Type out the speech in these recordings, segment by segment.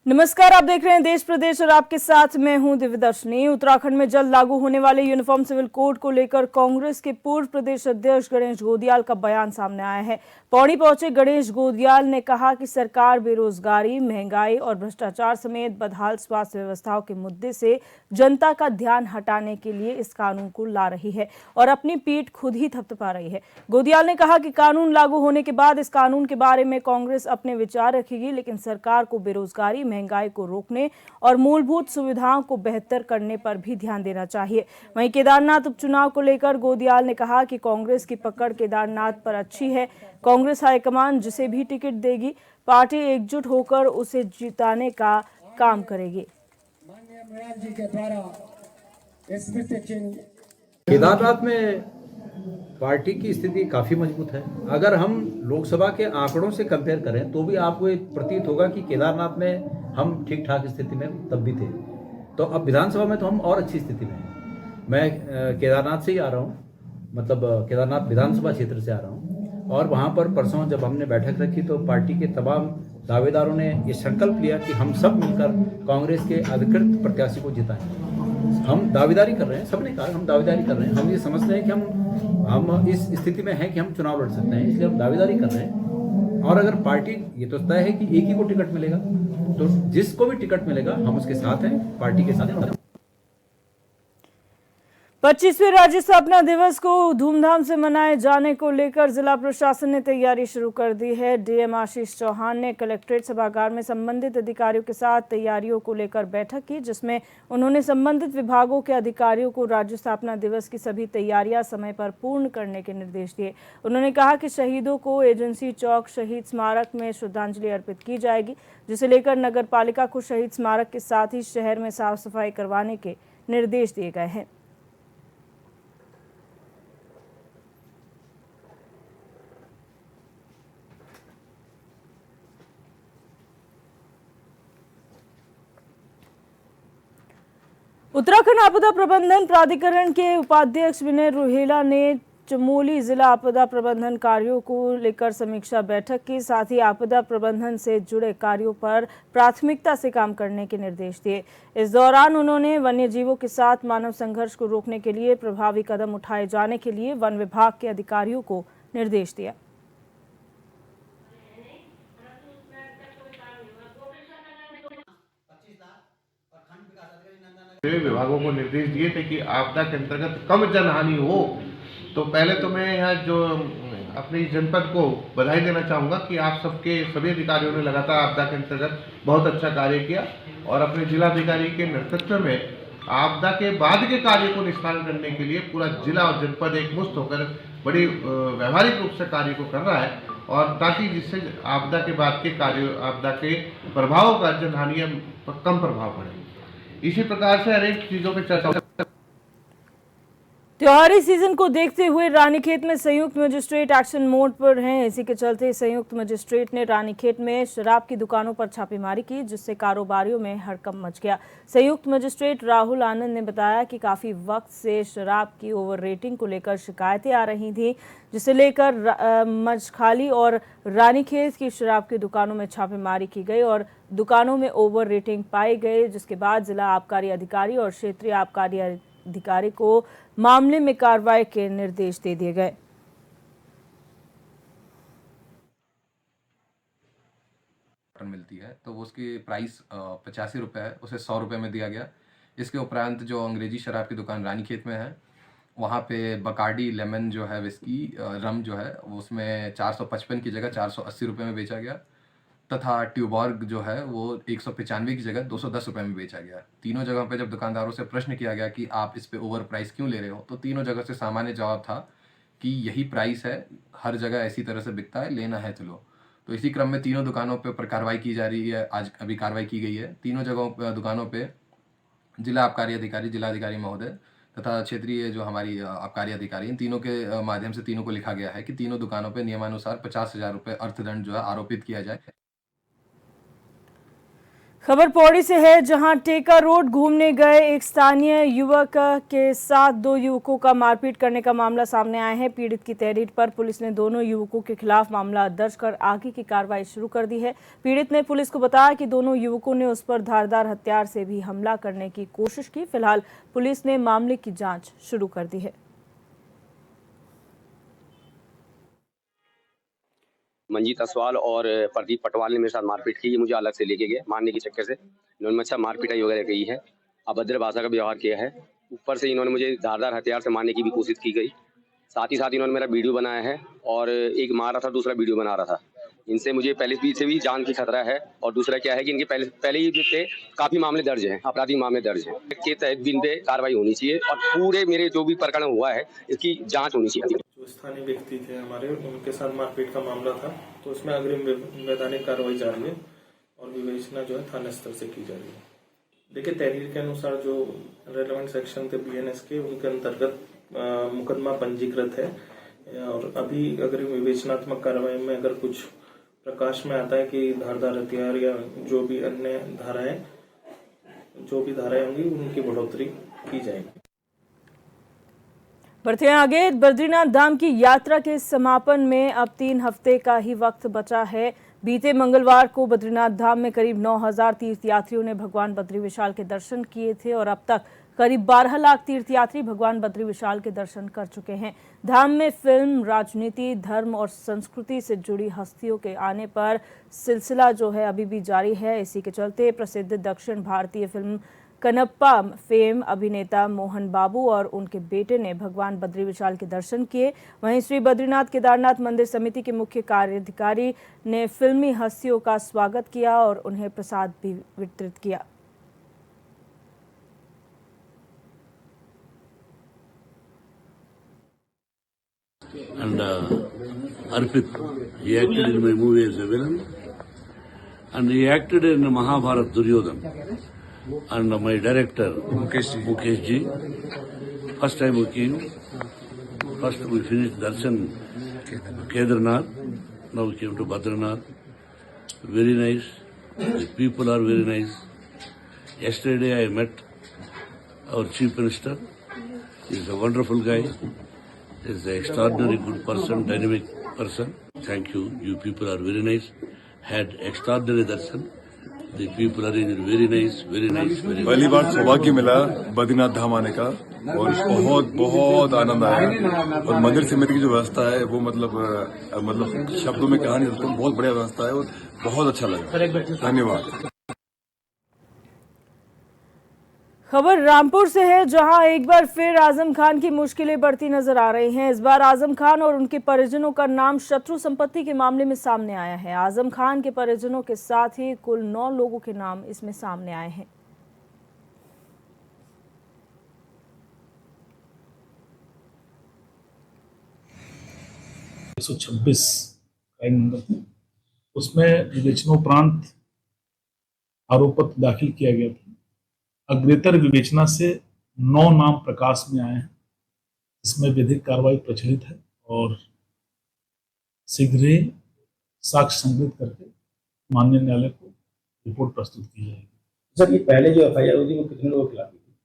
नमस्कार, आप देख रहे हैं देश प्रदेश और आपके साथ मैं हूं दिव्यदर्शनी। उत्तराखंड में जल्द लागू होने वाले यूनिफॉर्म सिविल कोड को लेकर कांग्रेस के पूर्व प्रदेश अध्यक्ष गणेश गोदियाल का बयान सामने आया है। पौड़ी पहुंचे गणेश गोदियाल ने कहा कि सरकार बेरोजगारी, महंगाई और भ्रष्टाचार समेत बदहाल स्वास्थ्य व्यवस्थाओं के मुद्दे से जनता का ध्यान हटाने के लिए इस कानून को ला रही है और अपनी पीठ खुद ही थपथपा रही है। गोदियाल ने कहा कि कानून लागू होने के बाद इस कानून के बारे में कांग्रेस अपने विचार रखेगी, लेकिन सरकार को बेरोजगारी, महंगाई को रोकने और मूलभूत सुविधाओं को बेहतर करने पर भी ध्यान देना चाहिए। वहीं केदारनाथ उपचुनाव को लेकर गोदियाल ने कहा कि कांग्रेस की पकड़ केदारनाथ पर अच्छी है। कांग्रेस हाईकमान जिसे भी टिकट देगी, पार्टी एकजुट होकर उसे जिताने का काम करेगी। केदारनाथ में पार्टी की स्थिति काफ़ी मजबूत है। अगर हम लोकसभा के आंकड़ों से कंपेयर करें तो भी आपको ये प्रतीत होगा कि केदारनाथ में हम ठीक ठाक स्थिति में तब भी थे। तो अब विधानसभा में तो हम और अच्छी स्थिति में हैं। मैं केदारनाथ से ही आ रहा हूँ, मतलब केदारनाथ विधानसभा क्षेत्र से आ रहा हूँ, और वहाँ पर परसों जब हमने बैठक रखी तो पार्टी के तमाम दावेदारों ने ये संकल्प लिया कि हम सब मिलकर कांग्रेस के अधिकृत प्रत्याशी को जिताएंगे। हम दावेदारी कर रहे हैं, सबने कहा हम दावेदारी कर रहे हैं। हम ये समझते हैं कि हम इस स्थिति में हैं कि हम चुनाव लड़ सकते हैं, इसलिए हम दावेदारी कर रहे हैं। और अगर पार्टी ये तो तय है कि एक ही को टिकट मिलेगा, तो जिसको भी टिकट मिलेगा हम उसके साथ हैं, पार्टी के साथ हैं। 25वें राज्य स्थापना दिवस को धूमधाम से मनाए जाने को लेकर जिला प्रशासन ने तैयारी शुरू कर दी है। डीएम आशीष चौहान ने कलेक्ट्रेट सभागार में संबंधित अधिकारियों के साथ तैयारियों को लेकर बैठक की, जिसमें उन्होंने संबंधित विभागों के अधिकारियों को राज्य स्थापना दिवस की सभी तैयारियां समय पर पूर्ण करने के निर्देश दिए। उन्होंने कहा कि शहीदों को एजेंसी चौक शहीद स्मारक में श्रद्धांजलि अर्पित की जाएगी, जिसे लेकर नगर पालिका को शहीद स्मारक के साथ ही शहर में साफ सफाई करवाने के निर्देश दिए गए हैं। उत्तराखंड आपदा प्रबंधन प्राधिकरण के उपाध्यक्ष विनय रुहेला ने चमोली जिला आपदा प्रबंधन कार्यों को लेकर समीक्षा बैठक की। साथ ही आपदा प्रबंधन से जुड़े कार्यों पर प्राथमिकता से काम करने के निर्देश दिए। इस दौरान उन्होंने वन्य जीवों के साथ मानव संघर्ष को रोकने के लिए प्रभावी कदम उठाए जाने के लिए वन विभाग के अधिकारियों को निर्देश दिया। विभागों को निर्देश दिए थे कि आपदा के अंतर्गत कम जनहानि हो। तो पहले तो मैं यहाँ जो अपनी जनपद को बधाई देना चाहूँगा कि आप सबके सभी अधिकारियों ने लगातार आपदा के अंतर्गत बहुत अच्छा कार्य किया और अपने जिलाधिकारी के नेतृत्व में आपदा के बाद के कार्य को निष्पादन करने के लिए पूरा जिला और जनपद एकमुश्त होकर बड़ी व्यवहारिक रूप से कार्य को कर रहा है, और ताकि जिससे आपदा के बाद के कार्य, आपदा के प्रभाव का जनहानियों पर कम प्रभाव पड़े। इसी प्रकार से अनेक चीजों पे चर्चा। त्योहारी सीजन को देखते हुए रानीखेत में संयुक्त मजिस्ट्रेट एक्शन मोड पर हैं। इसी के चलते संयुक्त मजिस्ट्रेट ने रानीखेत में शराब की दुकानों पर छापेमारी की, जिससे कारोबारियों में हड़कंप मच गया। संयुक्त मजिस्ट्रेट राहुल आनंद ने बताया कि काफी वक्त से शराब की ओवर रेटिंग को लेकर शिकायतें आ रही थी, जिसे लेकर मजखाली और रानीखेत की शराब की दुकानों में छापेमारी की गई और दुकानों में ओवर रेटिंग पाई गई, जिसके बाद जिला आबकारी अधिकारी और क्षेत्रीय आबकारी अधिकारी को मामले में कार्रवाई के निर्देश दे दिए गए। मिलती है तो वो उसकी प्राइस 85 रुपये है, उसे 100 रुपये में दिया गया। इसके उपरांत जो अंग्रेजी शराब की दुकान रानीखेत में है, वहाँ पे बकार्डी लेमन जो है विस्की रम जो है वो उसमें 455 की जगह 480 रुपये में बेचा गया, तथा ट्यूबॉर्ग जो है वो 195 की जगह 210 रुपये में बेचा गया। तीनों जगहों पे जब दुकानदारों से प्रश्न किया गया कि आप इस पे ओवर प्राइस क्यों ले रहे हो, तो तीनों जगह से सामान्य जवाब था कि यही प्राइस है, हर जगह ऐसी तरह से बिकता है, लेना है तो लो। तो इसी क्रम में तीनों दुकानों पे ऊपर कार्रवाई की जा रही है। आज अभी कार्रवाई की गई है। तीनों जगहों पर दुकानों पे जिला आबकारी अधिकारी, जिलाधिकारी महोदय तथा क्षेत्रीय जो हमारी आबकारी अधिकारी, इन तीनों के माध्यम से तीनों को लिखा गया है कि तीनों दुकानों पे नियमानुसार 50,000 रुपये अर्थदंड जो है आरोपित किया जाए। खबर पौड़ी से है, जहां टेका रोड घूमने गए एक स्थानीय युवक के साथ दो युवकों का मारपीट करने का मामला सामने आया है। पीड़ित की तहरीर पर पुलिस ने दोनों युवकों के खिलाफ मामला दर्ज कर आगे की कार्रवाई शुरू कर दी है। पीड़ित ने पुलिस को बताया कि दोनों युवकों ने उस पर धारदार हथियार से भी हमला करने की कोशिश की। फिलहाल पुलिस ने मामले की जाँच शुरू कर दी है। मंजीत असवाल और प्रदीप पटवाल ने मेरे साथ मारपीट की। ये मुझे अलग से लेके गए मारने के चक्कर से। इन्होंने मुझसे मारपीटाई वगैरह की है, अभद्र भाषा का व्यवहार किया है। ऊपर से इन्होंने मुझे धारदार हथियार से मारने की भी कोशिश की गई। साथ ही साथ इन्होंने मेरा वीडियो बनाया है और एक मार रहा था, दूसरा वीडियो बना रहा था। इनसे मुझे पहले से भी जान की खतरा है और दूसरा क्या है कि इनके पहले ही पे काफी मामले दर्ज हैं, आपराधिक मामले दर्ज हैं के तहत भी इन पे कार्रवाई होनी चाहिए और पूरे मेरे जो भी प्रकरण हुआ है इसकी जांच होनी चाहिए। जो स्थानीय व्यक्ति थे हमारे, उनके साथ मारपीट का मामला था, तो उसमें अग्रिम वैधानिक कार्रवाई जारी है और विवेचना जो है थाना स्तर से की जा रही है। देखिए, तहरीर के अनुसार जो रेलेवेंट सेक्शन थे BNS के, उनके अंतर्गत मुकदमा पंजीकृत है और अभी अग्रिम विवेचनात्मक कार्रवाई में अगर कुछ प्रकाश में आता है कि धारदार हथियार या जो भी अन्य धाराएं होंगी उनकी बढ़ोतरी की जाएगी। बढ़ते हैं आगे। बद्रीनाथ धाम की यात्रा के समापन में अब 3 हफ्ते का ही वक्त बचा है। बीते मंगलवार को बद्रीनाथ धाम में करीब 9,000 तीर्थयात्रियों ने भगवान बद्री विशाल के दर्शन किए थे और अब तक करीब 12 लाख तीर्थयात्री भगवान बद्री विशाल के दर्शन कर चुके हैं। धाम में फिल्म, राजनीति, धर्म और संस्कृति से जुड़ी हस्तियों के आने पर सिलसिला जो है अभी भी जारी है। इसी के चलते प्रसिद्ध दक्षिण भारतीय फिल्म कनप्पा फेम अभिनेता मोहन बाबू और उनके बेटे ने भगवान बद्री विशाल के दर्शन किए। वहीं श्री बद्रीनाथ केदारनाथ मंदिर समिति के मुख्य कार्याधिकारी ने फिल्मी हस्तियों का स्वागत किया और उन्हें प्रसाद भी वितरित किया। And Arpit, he acted in my movie as a villain, and he acted in Mahabharat Duryodhan. And my director Mukesh ji, first time we came, first we finished darshan Kedarnath, now we came to Badrinath. Very nice, the people are very nice. Yesterday I met our chief minister. He is a wonderful guy. He is an extraordinary good person, dynamic person. Thank you. You people are very nice. Had extraordinary darshan. The people are very nice, very nice, very nice. पहली बार सौभाग्य मिला बद्रीनाथ धाम आने का और बहुत बहुत आनंद आया। और मंदिर समिति की जो व्यवस्था है वो मतलब शब्दों में कहा नहीं सकता, बहुत बढ़िया व्यवस्था है और बहुत अच्छा लगा। धन्यवाद। खबर रामपुर से है, जहां एक बार फिर आजम खान की मुश्किलें बढ़ती नजर आ रही हैं। इस बार आजम खान और उनके परिजनों का नाम शत्रु संपत्ति के मामले में सामने आया है। आजम खान के परिजनों के साथ ही कुल 9 लोगों के नाम इसमें सामने आए हैं। क्राइम नंबर, उसमें विवेचनोपरांत आरोप पत्र दाखिल किया गया था। अग्रेतर विवेचना से 9 नाम प्रकाश में आए हैं। इसमें विधिक कार्रवाई प्रचलित है और शीघ्र ही साक्ष्य संग्रहित करके माननीय न्यायालय को रिपोर्ट प्रस्तुत की जाएगी। सर, ये पहले जो FIR हुई थी वो कितने लोगों के खिलाफ थी?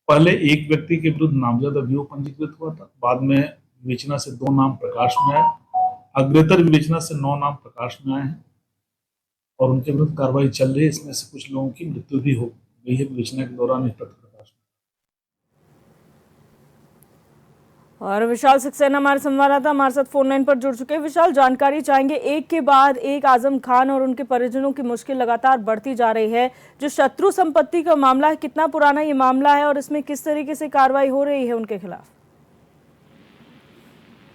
पहले एक व्यक्ति के विरुद्ध नामजद अभियोग पंजीकृत हुआ था। बाद में विवेचना से 2 नाम प्रकाश में आए। अग्रेतर विवेचना से 9 नाम प्रकाश में आए हैं और उनके विरुद्ध कार्रवाई चल रही है। इसमें से कुछ लोगों की मृत्यु भी हो गई है विवेचना के दौरान। और विशाल सक्सेना हमारे संवाददाता हमारे साथ फोन लाइन पर जुड़ चुके हैं। विशाल, जानकारी चाहेंगे, एक के बाद एक आजम खान और उनके परिजनों की मुश्किल लगातार बढ़ती जा रही है। जो शत्रु संपत्ति का मामला है, कितना पुराना ये मामला है और इसमें किस तरीके से कार्रवाई हो रही है उनके खिलाफ?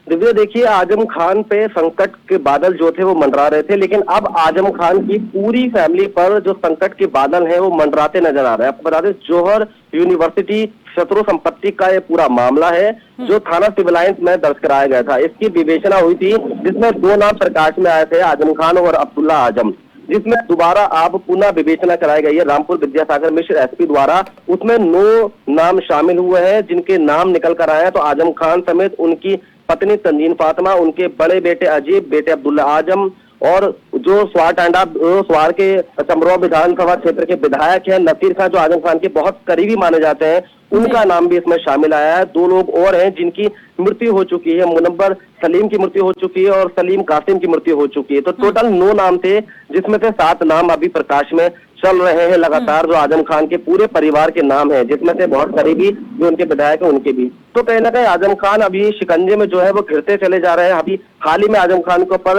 दिव्या, देखिए, आजम खान पे संकट के बादल जो थे वो मंडरा रहे थे, लेकिन अब आजम खान की पूरी फैमिली पर जो संकट के बादल हैं वो मंडराते नजर आ रहे हैं। आपको बता दें, जौहर यूनिवर्सिटी शत्रु संपत्ति का ये पूरा मामला है जो थाना सिविल लाइंस में दर्ज कराया गया था। इसकी विवेचना हुई थी जिसमें 2 नाम प्रकाश में आए थे, आजम खान और अब्दुल्ला आजम, जिसमें दोबारा अब पुनः विवेचना कराई गई है रामपुर विद्यासागर मिश्र SP द्वारा। उसमें 9 नाम शामिल हुए हैं जिनके नाम निकल कर आए हैं। तो आजम खान समेत उनकी पत्नी तंजीन फातिमा, उनके बड़े बेटे अजीब, बेटे अब्दुल्ला आजम और जो स्वार के चमरोआ विधानसभा क्षेत्र के विधायक हैं नसीर खान, जो आजम खान के बहुत करीबी माने जाते हैं, उनका नाम भी इसमें शामिल आया है। 2 लोग और हैं जिनकी मृत्यु हो चुकी है। मुनव्वर सलीम की मृत्यु हो चुकी है और सलीम कासिम की मृत्यु हो चुकी है। तो टोटल 9 नाम थे, जिसमें से 7 नाम अभी प्रकाश में चल रहे हैं लगातार, जो आजम खान के पूरे परिवार के नाम है, जिसमें से बहुत करीबी जो उनके विधायक हैं उनके भी। तो कहीं ना कहीं आजम खान अभी शिकंजे में जो है वो घिरते चले जा रहे हैं। अभी हाल ही में आजम खान के ऊपर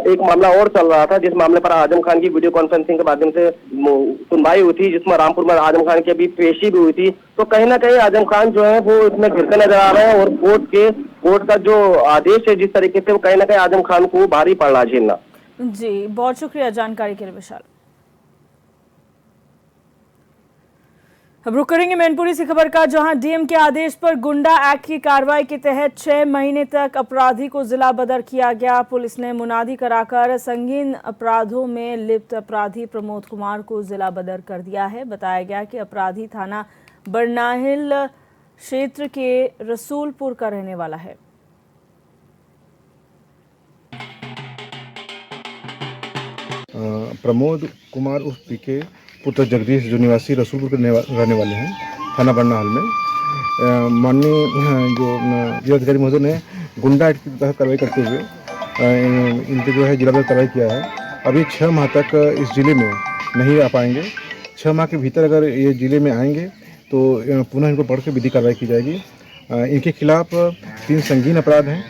एक मामला और चल रहा था, जिस मामले पर आजम खान की वीडियो कॉन्फ्रेंसिंग के माध्यम से सुनवाई हुई थी, जिसमें रामपुर में आजम खान की अभी पेशी भी हुई थी। तो कहीं ना कहीं आजम खान जो है वो इसमें घिरते नजर आ रहे हैं और कोर्ट का जो आदेश है जिस तरीके से, वो कहीं ना कहीं आजम खान को भारी पड़ रहा झेलना। जी, बहुत शुक्रिया जानकारी के लिए विशाल। अब रुक करेंगे मैनपुरी से खबर का, जहां डीएम के आदेश पर गुंडा एक्ट की कार्रवाई के तहत 6 महीने तक अपराधी को जिला बदर किया गया। पुलिस ने मुनादी कराकर संगीन अपराधों में लिप्त अपराधी प्रमोद कुमार को जिला बदर कर दिया है। बताया गया कि अपराधी थाना बरनाहिल क्षेत्र के रसूलपुर का रहने वाला है। प्रमोद कुमार उर्फ पीके पुत्र जगदीश, जो निवासी रसूलपुर के रहने वाले हैं, थाना बरनाहल में माननीय जो जिलाधिकारी महोदय ने गुंडा एक्ट की तहत कार्रवाई करते हुए इनके जो है जिला बदर कार्रवाई किया है। अभी 6 माह तक इस जिले में नहीं आ पाएंगे। 6 माह के भीतर अगर ये जिले में आएंगे तो पुनः इनको पकड़ के विधि कार्रवाई की जाएगी। इनके खिलाफ 3 संगीन अपराध हैं।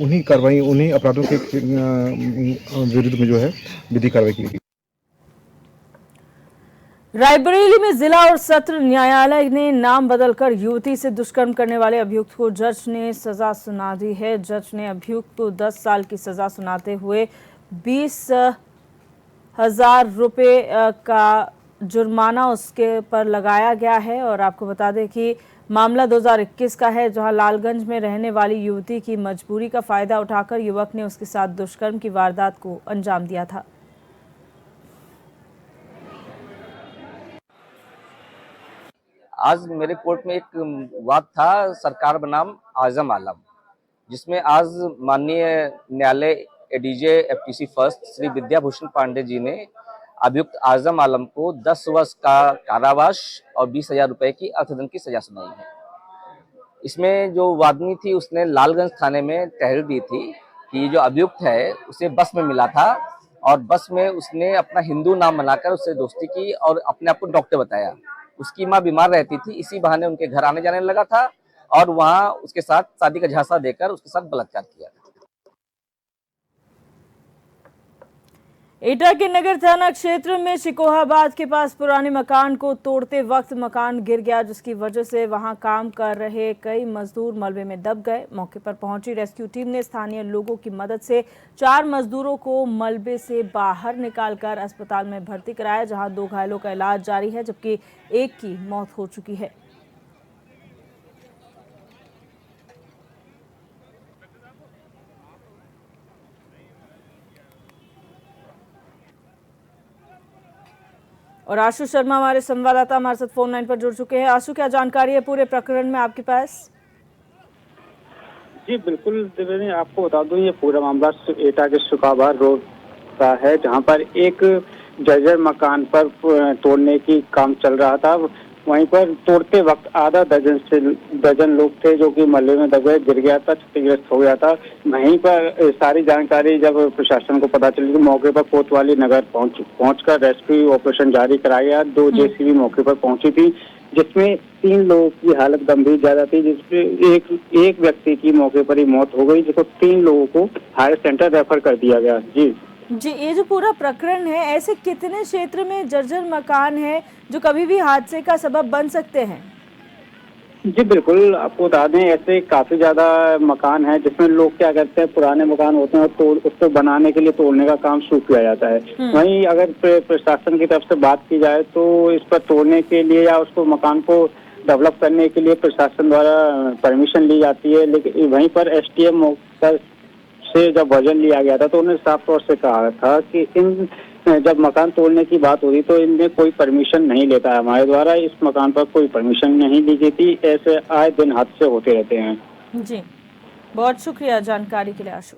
उन्हीं अपराधों के विरुद्ध में जो है विधि कार्रवाई की गई। रायबरेली में जिला और सत्र न्यायालय ने नाम बदलकर युवती से दुष्कर्म करने वाले अभियुक्त को जज ने सजा सुना दी है। जज ने अभियुक्त को 10 साल की सजा सुनाते हुए 20,000 रुपये का जुर्माना उसके पर लगाया गया है। और आपको बता दें कि मामला 2021 का है, जहां लालगंज में रहने वाली युवती की मजबूरी का फायदा उठाकर युवक ने उसके साथ दुष्कर्म की वारदात को अंजाम दिया था। आज मेरे कोर्ट में एक वाद था सरकार बनाम आजम आलम, जिसमें आज माननीय न्यायालय ADJ FTC first Shri Vidyabhushan Pandey ji ने अभियुक्त आजम आलम को 10 वर्ष का कारावास और 20,000 रुपए की अर्थदंड की सजा सुनाई है। इसमें जो वादनी थी उसने लालगंज थाने में तहरीर दी थी कि जो अभियुक्त है उसे बस में मिला था और बस में उसने अपना हिंदू नाम बनाकर उससे दोस्ती की और अपने आप को डॉक्टर बताया। उसकी माँ बीमार रहती थी, इसी बहाने उनके घर आने जाने लगा था और वहां उसके साथ शादी का झांसा देकर उसके साथ बलात्कार किया था। एटा के नगर थाना क्षेत्र में शिकोहाबाद के पास पुराने मकान को तोड़ते वक्त मकान गिर गया, जिसकी वजह से वहां काम कर रहे कई मजदूर मलबे में दब गए। मौके पर पहुंची रेस्क्यू टीम ने स्थानीय लोगों की मदद से 4 मजदूरों को मलबे से बाहर निकालकर अस्पताल में भर्ती कराया, जहां 2 घायलों का इलाज जारी है, जबकि एक की मौत हो चुकी है। और आशु शर्मा हमारे संवाददाता हमारे साथ फोन लाइन पर जुड़ चुके हैं। आशु, क्या जानकारी है पूरे प्रकरण में आपके पास? जी बिल्कुल त्रिवेणी, आपको बता दूं ये पूरा मामला एटा के शिकोहाबाद रोड का है, जहां पर एक जर्जर मकान पर तोड़ने की काम चल रहा था। वहीं पर तोड़ते वक्त आधा दर्जन लोग थे जो कि मलबे में दब गए, गिर गया था, क्षतिग्रस्त हो गया था। वहीं पर सारी जानकारी जब प्रशासन को पता चली तो मौके पर कोतवाली नगर पहुंचकर रेस्क्यू ऑपरेशन जारी कराया गया। 2 जेसीबी मौके पर पहुंची थी, जिसमें 3 लोगों की हालत गंभीर ज्यादा थी, जिसमें एक व्यक्ति की मौके पर ही मौत हो गई, जिसको 3 लोगों को हायर सेंटर रेफर कर दिया गया। जी, ये जो पूरा प्रकरण है, ऐसे कितने क्षेत्र में जर्जर मकान है जो कभी भी हादसे का सबब बन सकते हैं? जी बिल्कुल, आपको बता दें ऐसे काफी ज्यादा मकान है जिसमें लोग क्या करते हैं, पुराने मकान होते हैं और उसको बनाने के लिए तोड़ने का काम शुरू किया जाता है। वहीं अगर प्रशासन की तरफ से बात की जाए तो इस पर तोड़ने के लिए या उसको मकान को डेवलप करने के लिए प्रशासन द्वारा परमिशन ली जाती है, लेकिन वहीं पर STM से जब वजन लिया गया था तो उन्होंने साफ तौर से कहा था कि जब मकान तोड़ने की बात हो रही तो इनमें कोई परमिशन नहीं लेता है, हमारे द्वारा इस मकान पर कोई परमिशन नहीं ली गई थी। ऐसे आए दिन हादसे होते रहते हैं। जी, बहुत शुक्रिया जानकारी के लिए आशु।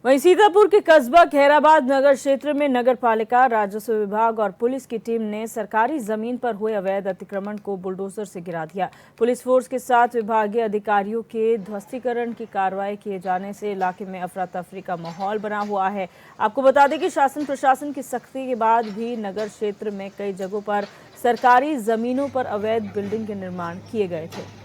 वहीं सीतापुर के कस्बा खैराबाद नगर क्षेत्र में नगर पालिका, राजस्व विभाग और पुलिस की टीम ने सरकारी जमीन पर हुए अवैध अतिक्रमण को बुलडोजर से गिरा दिया। पुलिस फोर्स के साथ विभागीय अधिकारियों के ध्वस्तीकरण की कार्रवाई किए जाने से इलाके में अफरा तफरी का माहौल बना हुआ है। आपको बता दें कि शासन प्रशासन की सख्ती के बाद भी नगर क्षेत्र में कई जगहों पर सरकारी जमीनों पर अवैध बिल्डिंग के निर्माण किए गए थे।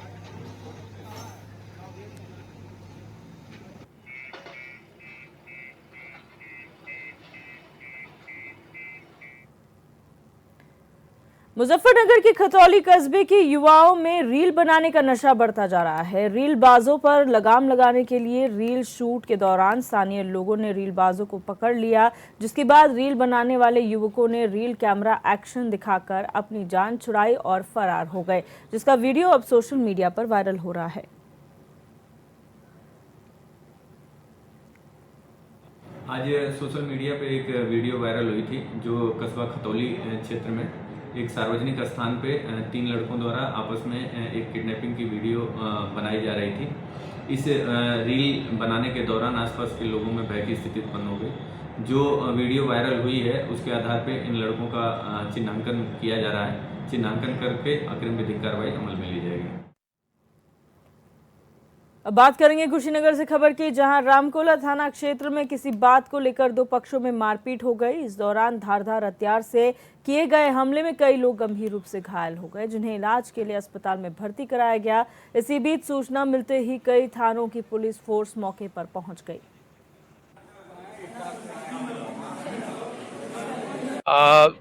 मुजफ्फरनगर के खतौली कस्बे के युवाओं में रील बनाने का नशा बढ़ता जा रहा है। रील बाजों पर लगाम लगाने के लिए रील शूट के दौरान स्थानीय लोगों ने रील बाजों को पकड़ लिया, जिसके बाद रील बनाने वाले युवकों ने रील कैमरा एक्शन दिखाकर अपनी जान छुड़ाई और फरार हो गए, जिसका वीडियो अब सोशल मीडिया पर वायरल हो रहा है। आज सोशल मीडिया पर एक वीडियो वायरल हुई थी, जो कस्बा खतौली क्षेत्र में एक सार्वजनिक स्थान पे 3 लड़कों द्वारा आपस में एक किडनैपिंग की वीडियो बनाई जा रही थी। इस रील बनाने के दौरान आसपास के लोगों में भय की स्थिति उत्पन्न हो गई। जो वीडियो वायरल हुई है उसके आधार पे इन लड़कों का चिन्हांकन किया जा रहा है। चिन्हांकन करके अग्रिम विधिक कार्रवाई अमल में ली जाएगी। अब बात करेंगे कुशीनगर से खबर की, जहां रामकोला थाना क्षेत्र में किसी बात को लेकर 2 पक्षों में मारपीट हो गई। इस दौरान धारदार हथियार से किए गए हमले में कई लोग गंभीर रूप से घायल हो गए, जिन्हें इलाज के लिए अस्पताल में भर्ती कराया गया। इसी बीच सूचना मिलते ही कई थानों की पुलिस फोर्स मौके पर पहुंच गई।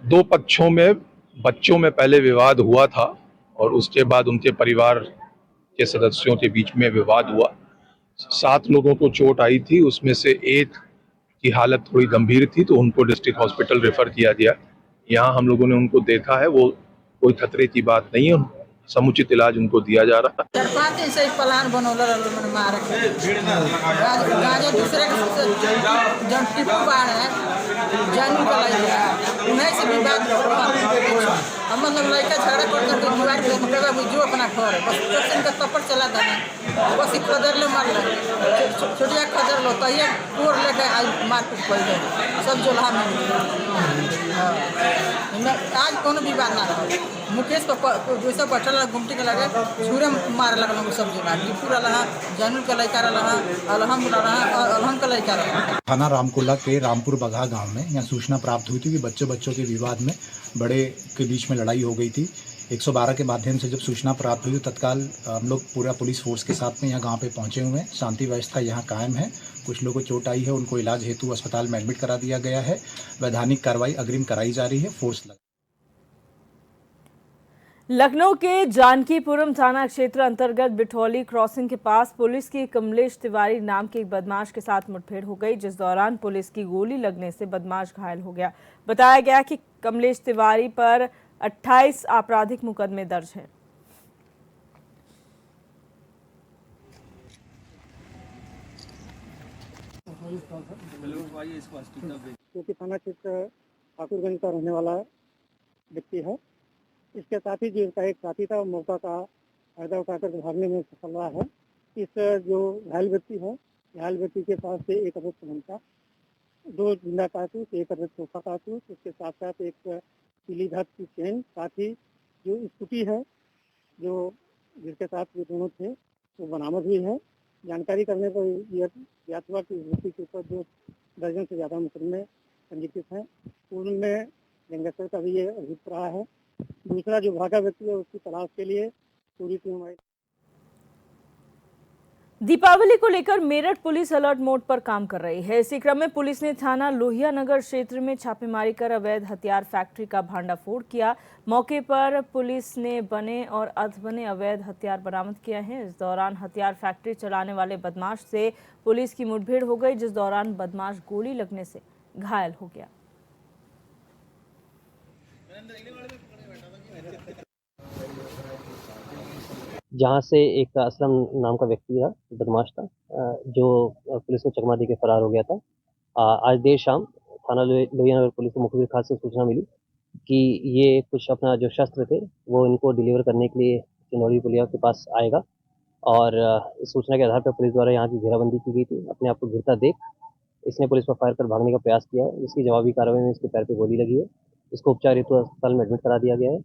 2 पक्षों में बच्चों में पहले विवाद हुआ था और उसके बाद उनके परिवार के सदस्यों के बीच में विवाद हुआ। 7 लोगों को चोट आई थी, उसमें से एक की हालत थोड़ी गंभीर थी तो उनको डिस्ट्रिक्ट हॉस्पिटल रेफर किया गया। यहाँ हम लोगों ने उनको देखा है, वो कोई खतरे की बात नहीं है, समुचित इलाज उनको दिया जा रहा है। प्लान बनौले मार दूसरे जानू उन्हें से भी बात हम मतलब लड़का झगड़ा कर जो अपना घर बस का तपड़ चला था बस खदर ले मार छोटिया खदर लो तहिया कोर लेके आज मारपीट कर गए सब जोल्हा में आज कोनो विवाद ना रहा। मुकेश को जैसे बैठल गुमटी के लगे छुरे मारे लगल सब जोल्हा पूरा रहा जानू का लड़का रहा अलहम का लड़का रहा। थाना रामकोला के रामपुर बघा गांव में यहाँ सूचना प्राप्त हुई थी कि बच्चों के विवाद में बड़े के बीच में लड़ाई हो गई थी। 112 के माध्यम से जब सूचना प्राप्त हुई तो तत्काल हम लोग पूरा पुलिस फोर्स के साथ में यहाँ गांव पे पहुंचे हुए हैं। शांति व्यवस्था यहाँ कायम है। कुछ लोगों को चोट आई है, उनको इलाज हेतु अस्पताल में एडमिट करा दिया गया है। वैधानिक कार्रवाई अग्रिम कराई जा रही है। फोर्स लखनऊ के जानकीपुरम थाना क्षेत्र अंतर्गत बिठौली क्रॉसिंग के पास पुलिस की कमलेश तिवारी नाम के एक बदमाश के साथ मुठभेड़ हो गई, जिस दौरान पुलिस की गोली लगने से बदमाश घायल हो गया। बताया गया कि कमलेश तिवारी पर 28 आपराधिक मुकदमे दर्ज हैं। क्योंकि थाना क्षेत्र ठाकुरगंज का रहने वाला व्यक्ति है। इसके साथ ही जो इसका एक साथी था, मौका का फायदा उठाकर भागने में सफल रहा है। इस जो घायल व्यक्ति है, घायल व्यक्ति के पास से एक अवैध तमंचा, 2 जिंदा कारतूस, एक अवैध तोहफा कारतूस, उसके साथ साथ एक पीली धात की चेन, साथ ही जो स्कूटी है जो जिसके साथ ये दोनों थे वो बरामद हुई है। जानकारी करने पर यह ज्ञात हुआ कि इस व्यक्ति के ऊपर 2 दर्जन से ज़्यादा मुकदमे पंजीकृत हैं। उनमें गैंगस्टर का भी ये अभियुक्त रहा है। दूसरा जो भागा व्यक्ति है उसकी तलाश के लिए पूरी टीम आई। दीपावली को लेकर मेरठ पुलिस अलर्ट मोड पर काम कर रही है। इसी क्रम में पुलिस ने थाना लोहिया नगर क्षेत्र में छापेमारी कर अवैध हथियार फैक्ट्री का भांडाफोड़ किया। मौके पर पुलिस ने बने और अधबने अवैध हथियार बरामद किए हैं। इस दौरान हथियार फैक्ट्री चलाने वाले बदमाश से पुलिस की मुठभेड़ हो गई, जिस दौरान बदमाश गोली लगने से घायल हो गया। जहां से एक असलम नाम का व्यक्ति था, बदमाश था, जो पुलिस को चकमा दे के फरार हो गया था। आज देर शाम थाना लोहिया नगर पुलिस को मुखबिर खास से सूचना मिली कि ये कुछ अपना जो शस्त्र थे वो इनको डिलीवर करने के लिए चिनौरी पुलिया के पास आएगा, और इस सूचना के आधार पर पुलिस द्वारा यहाँ की घेराबंदी की गई थी। अपने आप को घिरता देख इसने पुलिस पर फायर कर भागने का प्रयास किया है, जिसकी जवाबी कार्रवाई में इसके पैर पे गोली लगी है। इसको उपचार हेतु अस्पताल में एडमिट करा दिया गया है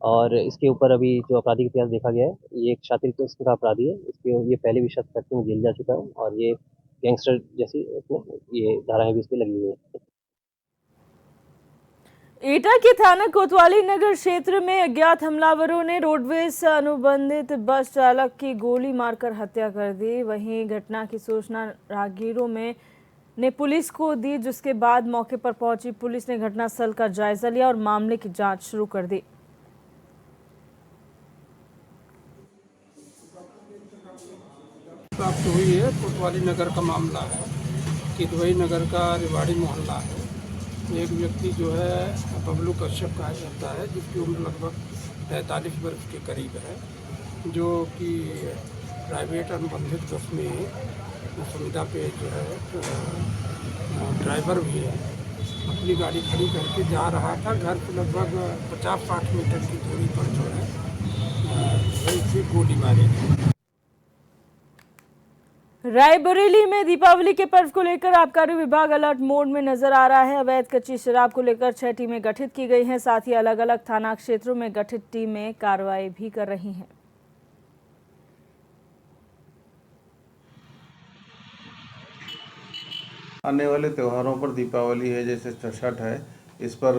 और इसके ऊपर अभी जो आपराधिक इतिहास देखा गया है, ये एक शातिर किस्म का अपराधी है। इसके ये पहले भी शख्स फैक्ट्री में जेल जा चुका है और ये गैंगस्टर जैसी इसमें ये धाराएं भी इस पर लगी हुई हैं। एटा के थाना कोतवाली नगर क्षेत्र में अज्ञात हमलावरों ने रोडवेज से अनुबंधित बस चालक की गोली मारकर हत्या कर दी। वहीं घटना की सूचना राहगीरों ने पुलिस को दी, जिसके बाद मौके पर पहुंची पुलिस ने घटनास्थल का जायजा लिया और मामले की जांच शुरू कर दी। प्राप्त हुई है, कोतवाली नगर का मामला है। किदवई नगर का रिवाड़ी मोहल्ला है। एक व्यक्ति जो है बबलू कश्यप कहा जाता है, जिसकी उम्र लगभग 45 वर्ष के करीब है, जो कि प्राइवेट अनुबंधित बस में सुविधा पे जो है ड्राइवर भी है। अपनी गाड़ी खड़ी करके जा रहा था। घर से लगभग 50-60 मीटर की दूरी पर जो है वही गोली मारी गई। रायबरेली में दीपावली के पर्व को लेकर आबकारी विभाग अलर्ट मोड में नजर आ रहा है। अवैध कच्ची शराब को लेकर 6 टीमें गठित की गई हैं। साथ ही अलग अलग थाना क्षेत्रों में गठित टीमें कार्रवाई भी कर रही हैं। आने वाले त्योहारों पर दीपावली है, जैसे छठ है, इस पर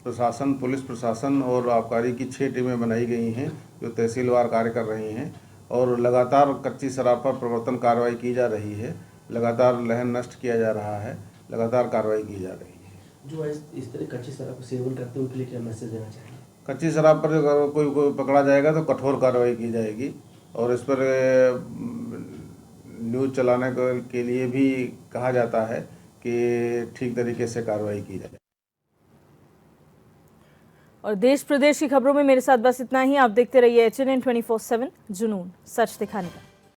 प्रशासन, पुलिस प्रशासन और आबकारी की 6 टीमें बनाई गई हैं, जो तहसीलवार कार्य कर रही हैं और लगातार कच्ची शराब पर प्रवर्तन कार्रवाई की जा रही है। लगातार लहन नष्ट किया जा रहा है, लगातार कार्रवाई की जा रही है। जो इस तरह कच्ची शराब को सेवन करते हैं उनके लिए क्या मैसेज देना चाहिए? कच्ची शराब पर अगर कोई पकड़ा जाएगा तो कठोर कार्रवाई की जाएगी और इस पर न्यूज़ चलाने के लिए भी कहा जाता है कि ठीक तरीके से कार्रवाई की जाए। और देश प्रदेश की खबरों में मेरे साथ बस इतना ही। आप देखते रहिए HNN 24/7, जुनून सच दिखाने का।